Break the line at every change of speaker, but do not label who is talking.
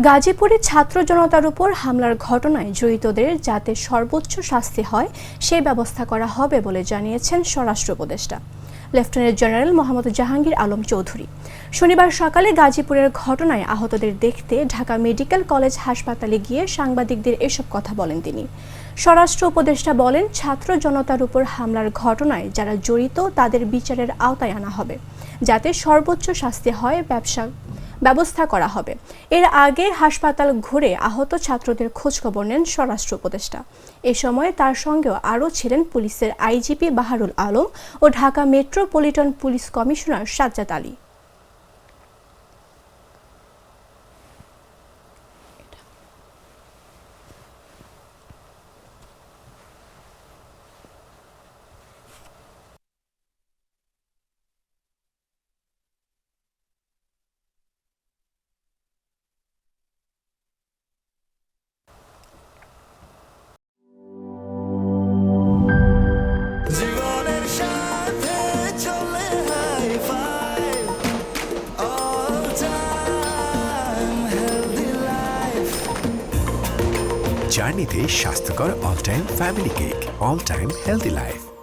গাজীপুরে ছাত্র জনতার উপর হামলার ঘটনায় জড়িতদের যাতে সর্বোচ্চ শাস্তি হয় সেই ব্যবস্থা করা হবে বলে জানিয়েছেন স্বরাষ্ট্র উপদেষ্টা লেফটেন্যান্ট জেনারেল মোহাম্মদ জাহাঙ্গীর আলম চৌধুরী। শনিবার সকালে গাজীপুরের ঘটনায় আহতদের দেখতে ঢাকা মেডিকেল কলেজ হাসপাতালে গিয়ে সাংবাদিকদের এসব কথা বলেন তিনি। স্বরাষ্ট্র উপদেষ্টা বলেন, ছাত্র জনতার উপর হামলার ঘটনায় যারা জড়িত তাদের বিচারের আওতায় আনা হবে, যাতে সর্বোচ্চ শাস্তি হয় ব্যবস্থা করা হবে। এর আগে হাসপাতাল ঘুরে আহত ছাত্রদের খোঁজখবর নেন স্বরাষ্ট্র উপদেষ্টা। এ সময় তার সঙ্গেও আরও ছিলেন পুলিশের আইজিপি বাহারুল আলম ও Dhaka metropolitan police commissioner Sajjad Ali.
জার্নিতে স্বাস্থ্যকর all time family cake, all time healthy life.